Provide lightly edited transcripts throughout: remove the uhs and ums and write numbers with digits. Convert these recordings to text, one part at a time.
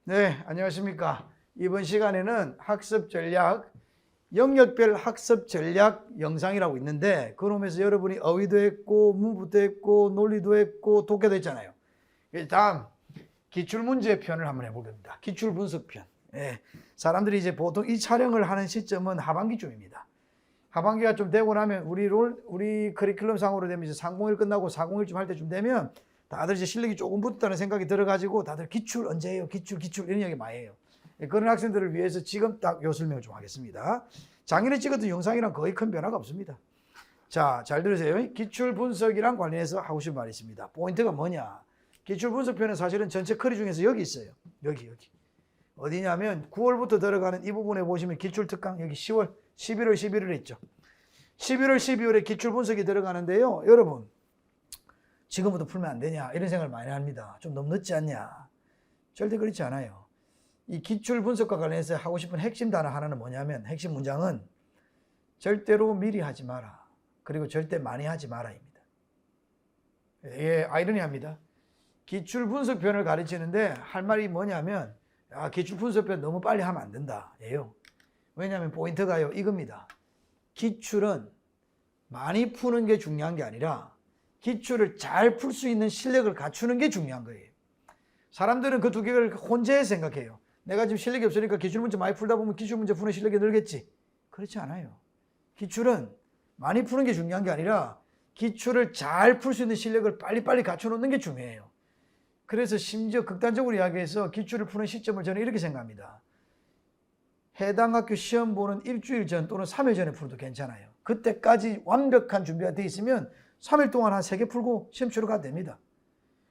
네, 안녕하십니까. 이번 시간에는 학습 전략, 영역별 학습 전략 영상이라고 있는데 그러면서 여러분이 어휘도 했고 문부도 했고 논리도 했고 독해도 했잖아요. 다음 기출문제 편을 한번 해보겠습니다. 기출분석편. 예, 사람들이 이제 보통 이 촬영을 하는 시점은 하반기쯤입니다. 하반기가 좀 되고 나면 우리 커리큘럼 상으로 되면 이제 301 끝나고 401쯤 할 때쯤 되면 다들 이제 실력이 조금 붙었다는 생각이 들어가지고 다들 기출 언제 해요? 기출 이런 얘기 많이 해요. 그런 학생들을 위해서 지금 딱 요 설명을 좀 하겠습니다. 작년에 찍었던 영상이랑 거의 큰 변화가 없습니다. 자, 잘 들으세요. 기출 분석이랑 관련해서 하고 싶은 말이 있습니다. 포인트가 뭐냐? 기출 분석편은 사실은 전체 커리 중에서 여기 있어요. 여기. 어디냐면 9월부터 들어가는 이 부분에 보시면 기출 특강 여기 10월, 11월, 11월 했죠. 11월, 12월에 기출 분석이 들어가는데요. 여러분, 지금부터 풀면 안 되냐? 이런 생각을 많이 합니다. 좀 너무 늦지 않냐? 절대 그렇지 않아요. 이 기출 분석과 관련해서 하고 싶은 핵심 단어 하나는 뭐냐면 핵심 문장은 절대로 미리 하지 마라. 그리고 절대 많이 하지 마라입니다. 예, 아이러니합니다. 기출 분석편을 가르치는데 할 말이 뭐냐면 기출 분석편 너무 빨리 하면 안 된다. 예요. 왜냐하면 포인트가요. 이겁니다. 기출은 많이 푸는 게 중요한 게 아니라 기출을 잘 풀 수 있는 실력을 갖추는 게 중요한 거예요. 사람들은 그 두 개를 혼재해서 생각해요. 내가 지금 실력이 없으니까 기출문제 많이 풀다 보면 기출문제 푸는 실력이 늘겠지. 그렇지 않아요. 기출은 많이 푸는 게 중요한 게 아니라 기출을 잘 풀 수 있는 실력을 빨리빨리 갖춰놓는 게 중요해요. 그래서 심지어 극단적으로 이야기해서 기출을 푸는 시점을 저는 이렇게 생각합니다. 해당 학교 시험 보는 일주일 전 또는 3일 전에 풀어도 괜찮아요. 그때까지 완벽한 준비가 돼 있으면 3일 동안 한 3개 풀고 시험 치러 가도 됩니다.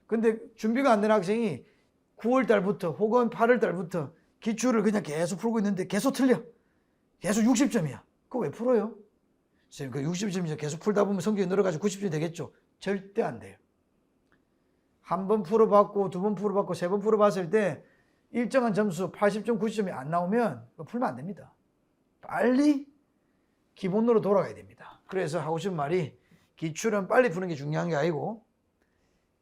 근데 준비가 안 된 학생이 9월 달부터 혹은 8월 달부터 기출을 그냥 계속 풀고 있는데 계속 틀려. 계속 60점이야. 그거 왜 풀어요? 선생님, 그 60점이죠. 계속 풀다 보면 성적이 늘어가지고 90점이 되겠죠. 절대 안 돼요. 한 번 풀어봤고 두 번 풀어봤고 세 번 풀어봤을 때 일정한 점수 80점, 90점이 안 나오면 풀면 안 됩니다. 빨리 기본으로 돌아가야 됩니다. 그래서 하고 싶은 말이 기출은 빨리 푸는 게 중요한 게 아니고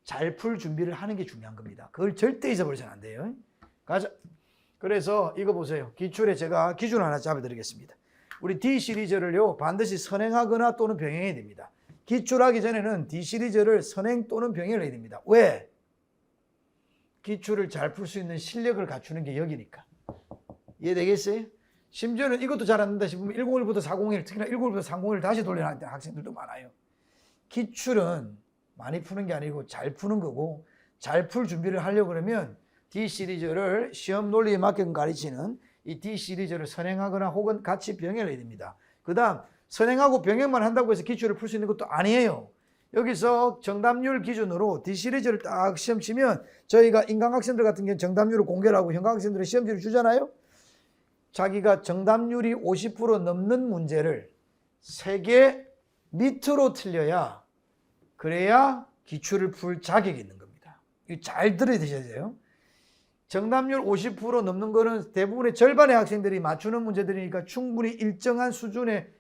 잘 풀 준비를 하는 게 중요한 겁니다. 그걸 절대 잊어버리면 안 돼요. 가자. 그래서 이거 보세요. 기출에 제가 기준 하나 잡아드리겠습니다. 우리 D 시리즈를요 반드시 선행하거나 또는 병행해야 됩니다. 기출하기 전에는 D 시리즈를 선행 또는 병행을 해야 됩니다. 왜? 기출을 잘 풀 수 있는 실력을 갖추는 게 여기니까. 이해되겠어요? 심지어는 이것도 잘 안 된다 싶으면 101부터 401, 특히나 101부터 301 다시 돌려나가는 학생들도 많아요. 기출은 많이 푸는 게 아니고 잘 푸는 거고 잘 풀 준비를 하려고 그러면 D 시리즈를 시험 논리에 맞게끔 가르치는 이 D 시리즈를 선행하거나 혹은 같이 병행을 해야 됩니다. 그 다음 선행하고 병행만 한다고 해서 기출을 풀 수 있는 것도 아니에요. 여기서 정답률 기준으로 D 시리즈를 딱 시험 치면 저희가 인강학생들 같은 경우는 정답률을 공개를 하고 현강학생들은 시험지를 주잖아요. 자기가 정답률이 50% 넘는 문제를 3개 밑으로 틀려야 그래야 기출을 풀 자격이 있는 겁니다. 이거 잘 들어야 돼요. 정답률 50% 넘는 거는 대부분의 절반의 학생들이 맞추는 문제들이니까 충분히 일정한 수준의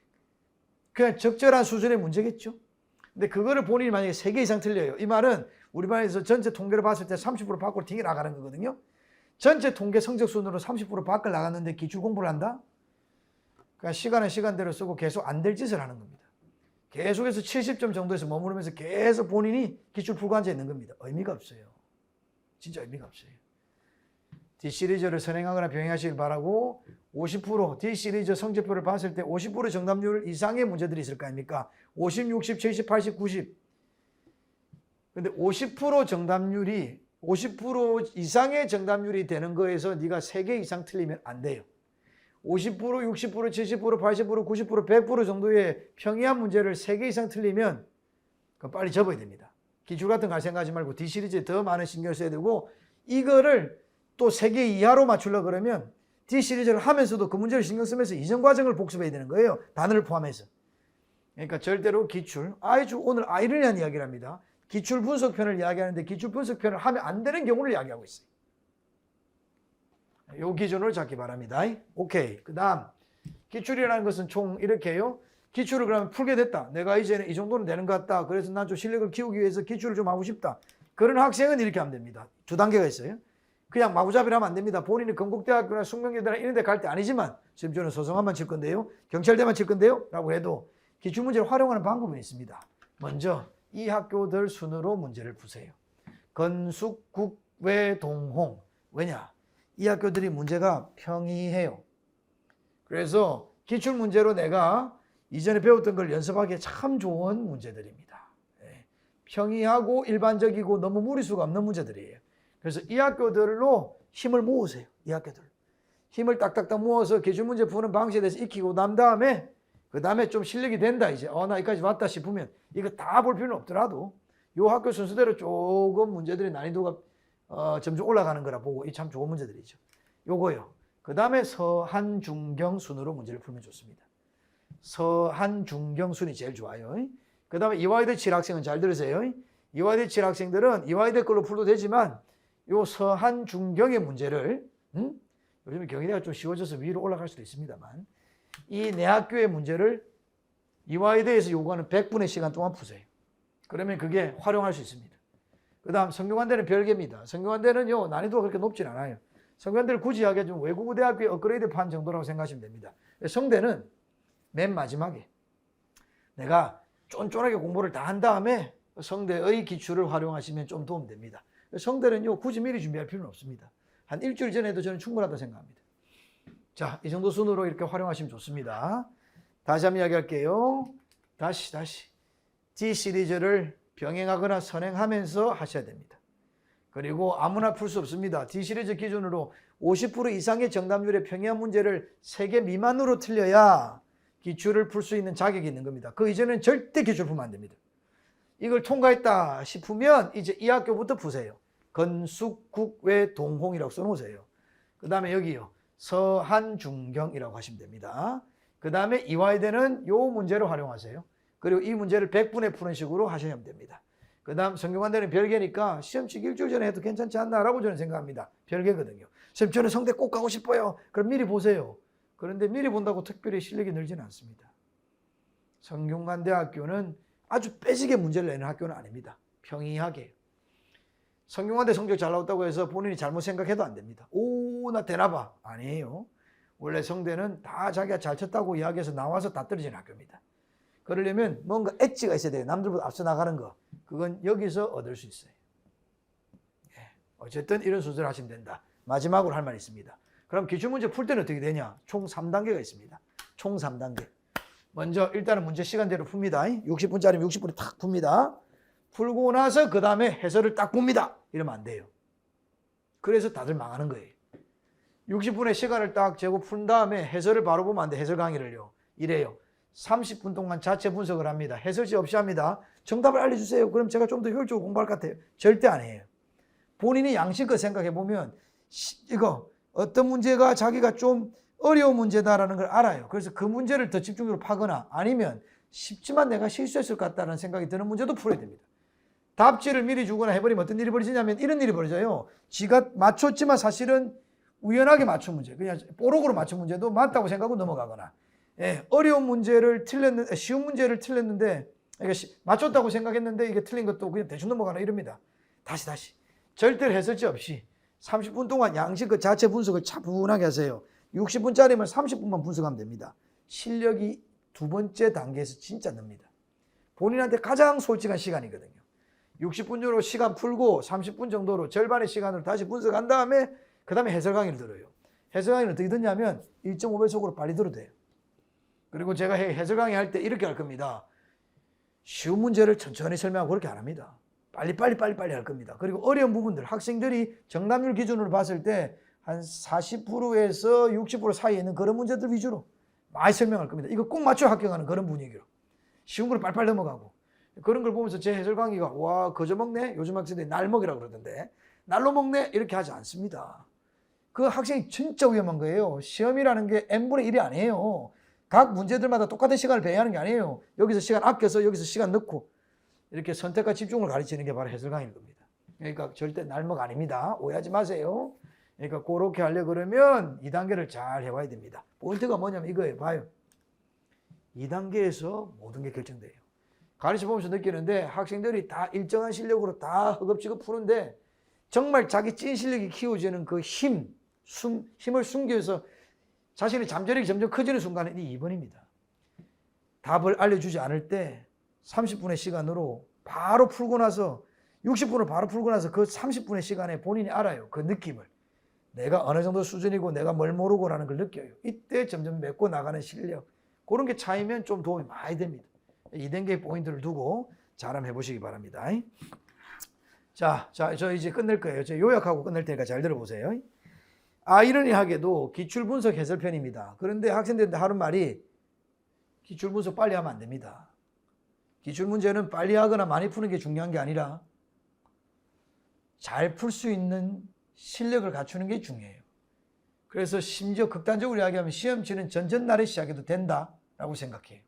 그냥 적절한 수준의 문제겠죠. 근데 그거를 본인이 만약에 3개 이상 틀려요. 이 말은 우리 반에서 전체 통계를 봤을 때 30% 밖으로 튕겨 나가는 거거든요. 전체 통계 성적 순으로 30% 밖을 나갔는데 기출 공부를 한다? 그러니까 시간은 시간대로 쓰고 계속 안 될 짓을 하는 겁니다. 계속해서 70점 정도에서 머무르면서 계속 본인이 기출 풀고 앉아 있는 겁니다. 의미가 없어요. 진짜 의미가 없어요. D 시리즈를 선행하거나 병행하시길 바라고 50% D 시리즈 성적표를 봤을 때 50% 정답률 이상의 문제들이 있을 거 아닙니까? 50, 60, 70, 80, 90. 근데 50% 정답률이 50% 이상의 정답률이 되는 거에서 네가 3개 이상 틀리면 안 돼요. 50%, 60%, 70%, 80%, 90%, 100% 정도의 평이한 문제를 3개 이상 틀리면 그건 빨리 접어야 됩니다. 기출 같은 거 생각하지 말고 D 시리즈에 더 많은 신경을 써야 되고 이거를 또 3개 이하로 맞추려고 그러면 D 시리즈를 하면서도 그 문제를 신경 쓰면서 이전 과정을 복습해야 되는 거예요. 단어를 포함해서. 그러니까 절대로 기출, 오늘 아이러니한 이야기를 합니다. 기출 분석편을 이야기하는데 기출 분석편을 하면 안 되는 경우를 이야기하고 있어요. 이 기준을 잡기 바랍니다. 오케이. 그 다음 기출이라는 것은 총 이렇게 해요. 기출을 그러면 풀게 됐다. 내가 이제는 이 정도는 되는 것 같다. 그래서 난 좀 실력을 키우기 위해서 기출을 좀 하고 싶다. 그런 학생은 이렇게 하면 됩니다. 2단계가 있어요. 그냥 마구잡이로 하면 안 됩니다. 본인이 건국대학교나 숙명여대나 이런 데 갈 때 아니지만 지금 저는 소송한만 칠 건데요. 경찰대만 칠 건데요. 라고 해도 기출문제를 활용하는 방법은 있습니다. 먼저 이 학교들 순으로 문제를 푸세요. 건숙, 국, 외, 동, 홍. 왜냐? 이 학교들이 문제가 평이해요. 그래서 기출문제로 내가 이전에 배웠던 걸 연습하기에 참 좋은 문제들입니다. 평이하고 일반적이고 너무 무리수가 없는 문제들이에요. 그래서 이 학교들로 힘을 모으세요. 이 학교들. 힘을 딱딱딱 모아서 기출문제 푸는 방식에 대해서 익히고 난 다음에 그 다음에 좀 실력이 된다 이제 나 여기까지 왔다 싶으면 이거 다 볼 필요는 없더라도 이 학교 순서대로 조금 문제들의 난이도가 점점 올라가는 거라 보고 이 참 좋은 문제들이죠. 요거요. 그 다음에 서한 중경 순으로 문제를 풀면 좋습니다. 서한 중경 순이 제일 좋아요. 그 다음에 이화여대 7학생은 잘 들으세요. 이화여대 7학생들은 이화여대 걸로 풀도 되지만 요 서한 중경의 문제를 요즘에 경희대가 좀 쉬워져서 위로 올라갈 수도 있습니다만 이 내 학교의 문제를 이화여대에서 요구하는 100분의 시간 동안 푸세요. 그러면 그게 활용할 수 있습니다. 그 다음 성균관대는 별개입니다. 성균관대는요 난이도가 그렇게 높진 않아요. 성균관대를 굳이 하게 좀 외국어 대학교의 업그레이드 판 정도라고 생각하시면 됩니다. 성대는 맨 마지막에 내가 쫀쫀하게 공부를 다 한 다음에 성대의 기출을 활용하시면 좀 도움됩니다. 성대는요 굳이 미리 준비할 필요는 없습니다. 한 일주일 전에도 저는 충분하다고 생각합니다. 자, 이 정도 순으로 이렇게 활용하시면 좋습니다. 다시 한번 이야기할게요. 다시 D 시리즈를 병행하거나 선행하면서 하셔야 됩니다. 그리고 아무나 풀 수 없습니다. D 시리즈 기준으로 50% 이상의 정답률의 평이한 문제를 3개 미만으로 틀려야 기출을 풀 수 있는 자격이 있는 겁니다. 그 이전에는 절대 기출 풀면 안 됩니다. 이걸 통과했다 싶으면 이제 이 학교부터 푸세요. 건숙, 국, 외, 동홍이라고 써놓으세요. 그 다음에 여기요. 서한 중경이라고 하시면 됩니다. 그 다음에 이화여대는 요 문제를 활용하세요. 그리고 이 문제를 100분에 푸는 식으로 하시면 됩니다. 그 다음 성균관대는 별개니까 시험 치기 일주일 전에 해도 괜찮지 않나라고 저는 생각합니다. 별개거든요. 선생님 저는 성대 꼭 가고 싶어요. 그럼 미리 보세요. 그런데 미리 본다고 특별히 실력이 늘지는 않습니다. 성균관대학교는 아주 빼지게 문제를 내는 학교는 아닙니다. 평이하게. 성균관대 성적 잘 나왔다고 해서 본인이 잘못 생각해도 안 됩니다. 오, 나 되나 봐. 아니에요. 원래 성대는 다 자기가 잘 쳤다고 이야기해서 나와서 다 떨어지는 학교입니다. 그러려면 뭔가 엣지가 있어야 돼요. 남들보다 앞서 나가는 거. 그건 여기서 얻을 수 있어요. 어쨌든 이런 순서를 하시면 된다. 마지막으로 할 말이 있습니다. 그럼 기출문제 풀 때는 어떻게 되냐? 총 3단계가 있습니다. 총 3단계. 먼저 일단은 문제 시간대로 풉니다. 60분짜리면 60분에 탁 풉니다. 풀고 나서 그 다음에 해설을 딱 봅니다. 이러면 안 돼요. 그래서 다들 망하는 거예요. 60분의 시간을 딱 재고 푼 다음에 해설을 바로 보면 안 돼. 해설 강의를요. 이래요. 30분 동안 자체 분석을 합니다. 해설지 없이 합니다. 정답을 알려주세요. 그럼 제가 좀 더 효율적으로 공부할 것 같아요. 절대 안 해요. 본인이 양심껏 생각해 보면 이거 어떤 문제가 자기가 좀 어려운 문제다라는 걸 알아요. 그래서 그 문제를 더 집중적으로 파거나 아니면 쉽지만 내가 실수했을 것 같다는 생각이 드는 문제도 풀어야 됩니다. 답지를 미리 주거나 해버리면 어떤 일이 벌어지냐면 이런 일이 벌어져요. 지가 맞췄지만 사실은 우연하게 맞춘 문제, 그냥 뽀록으로 맞춘 문제도 맞다고 생각하고 넘어가거나 어려운 문제를 틀렸는데 쉬운 문제를 틀렸는데 맞췄다고 생각했는데 이게 틀린 것도 그냥 대충 넘어가나 이럽니다. 다시 절대로 해설지 없이 30분 동안 양식껏 자체 분석을 차분하게 하세요. 60분짜리면 30분만 분석하면 됩니다. 실력이 두 번째 단계에서 진짜 늡니다. 본인한테 가장 솔직한 시간이거든요. 60분으로 시간 풀고 30분 정도로 절반의 시간으로 다시 분석한 다음에 그 다음에 해설 강의를 들어요. 해설 강의는 어떻게 듣냐면 1.5배속으로 빨리 들어도 돼요. 그리고 제가 해설 강의 할 때 이렇게 할 겁니다. 쉬운 문제를 천천히 설명하고 그렇게 안 합니다. 빨리 할 겁니다. 그리고 어려운 부분들, 학생들이 정답률 기준으로 봤을 때 한 40%에서 60% 사이에 있는 그런 문제들 위주로 많이 설명할 겁니다. 이거 꼭 맞춰 합격하는 그런 분위기로. 쉬운 걸 빨리 넘어가고. 그런 걸 보면서 제 해설 강의가 와 거저 먹네? 요즘 학생들이 날 먹이라고 그러던데 날로 먹네? 이렇게 하지 않습니다. 그 학생이 진짜 위험한 거예요. 시험이라는 게 n분의 1이 아니에요. 각 문제들마다 똑같은 시간을 배회하는 게 아니에요. 여기서 시간 아껴서 여기서 시간 넣고 이렇게 선택과 집중을 가르치는 게 바로 해설 강의일 겁니다. 그러니까 절대 날먹 아닙니다. 오해하지 마세요. 그러니까 그렇게 하려고 그러면 2단계를 잘 해와야 됩니다. 포인트가 뭐냐면 이거예요. 봐요. 2단계에서 모든 게 결정돼요. 가르쳐 보면서 느끼는데 학생들이 다 일정한 실력으로 다 허겁지겁 푸는데 정말 자기 찐 실력이 키워지는 그 힘을 숨겨서 자신의 잠재력이 점점 커지는 순간은 이 2번입니다. 답을 알려주지 않을 때 30분의 시간으로 바로 풀고 나서 60분을 바로 풀고 나서 그 30분의 시간에 본인이 알아요. 그 느낌을. 내가 어느 정도 수준이고 내가 뭘 모르고라는 걸 느껴요. 이때 점점 맺고 나가는 실력. 그런 게 차이면 좀 도움이 많이 됩니다. 2단계의 포인트를 두고 잘 한번 해보시기 바랍니다. 자, 저 이제 끝낼 거예요. 저 요약하고 끝낼 테니까 잘 들어보세요. 아이러니하게도 기출분석 해설편입니다. 그런데 학생들한테 하는 말이 기출분석 빨리 하면 안 됩니다. 기출문제는 빨리 하거나 많이 푸는 게 중요한 게 아니라 잘 풀 수 있는 실력을 갖추는 게 중요해요. 그래서 심지어 극단적으로 이야기하면 시험 치는 전전날에 시작해도 된다라고 생각해요.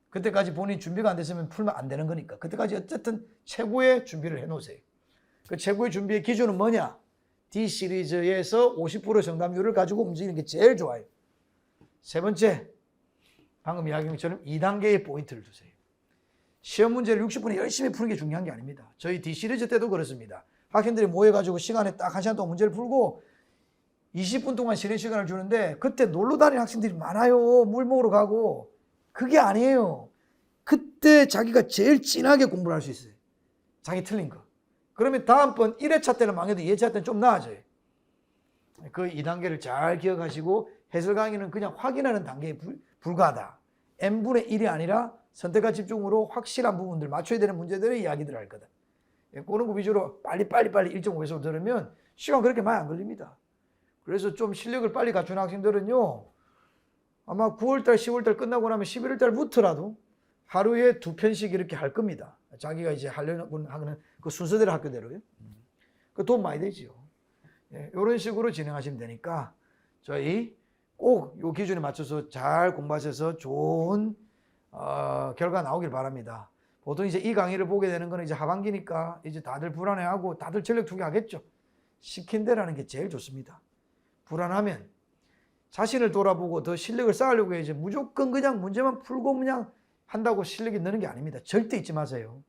그때까지 본인이 준비가 안 됐으면 풀면 안 되는 거니까. 그때까지 어쨌든 최고의 준비를 해놓으세요. 그 최고의 준비의 기준은 뭐냐? D시리즈에서 50% 정답률을 가지고 움직이는 게 제일 좋아요. 세 번째, 방금 이야기한 것처럼 2단계의 포인트를 두세요. 시험 문제를 60분에 열심히 푸는 게 중요한 게 아닙니다. 저희 D시리즈 때도 그렇습니다. 학생들이 모여가지고 시간에 딱 1시간 동안 문제를 풀고 20분 동안 쉬는 시간을 주는데 그때 놀러 다니는 학생들이 많아요. 물 먹으러 가고. 그게 아니에요. 그때 자기가 제일 진하게 공부를 할 수 있어요. 자기 틀린 거. 그러면 다음번 1회차 때는 망해도 2회차 때는 좀 나아져요. 그 2단계를 잘 기억하시고 해설 강의는 그냥 확인하는 단계에 불과하다. n분의 1이 아니라 선택과 집중으로 확실한 부분들, 맞춰야 되는 문제들의 이야기들을 할 거다. 그런 거 위주로 빨리 1.5배속 들으면 시간 그렇게 많이 안 걸립니다. 그래서 좀 실력을 빨리 갖추는 학생들은요, 아마 9월달, 10월달 끝나고 나면 11월달부터라도 하루에 2편씩 이렇게 할 겁니다. 자기가 이제 하려고 하는 그 순서대로 학교대로요. 그 돈 많이 되지요. 이런 식으로 진행하시면 되니까 저희 꼭 이 기준에 맞춰서 잘 공부하셔서 좋은 결과 나오길 바랍니다. 보통 이제 이 강의를 보게 되는 거는 이제 하반기니까 이제 다들 불안해하고 다들 전력 투기하겠죠. 시킨 대로라는 게 제일 좋습니다. 불안하면 자신을 돌아보고 더 실력을 쌓으려고 해야지 무조건 그냥 문제만 풀고 그냥 한다고 실력이 느는 게 아닙니다. 절대 잊지 마세요.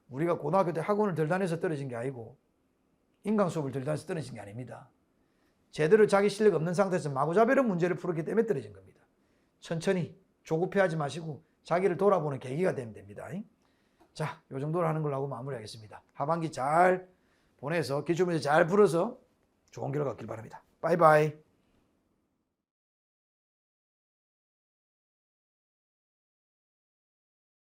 우리가 고등학교 때 학원을 덜 다녀서 떨어진 게 아니고 인강 수업을 덜 다녀서 떨어진 게 아닙니다. 제대로 자기 실력 없는 상태에서 마구잡이로 문제를 풀었기 때문에 떨어진 겁니다. 천천히 조급해하지 마시고 자기를 돌아보는 계기가 되면 됩니다. 자, 이 정도로 하는 걸로 하고 마무리하겠습니다. 하반기 잘 보내서 기출문제 잘 풀어서 좋은 결과 얻길 바랍니다. 바이바이.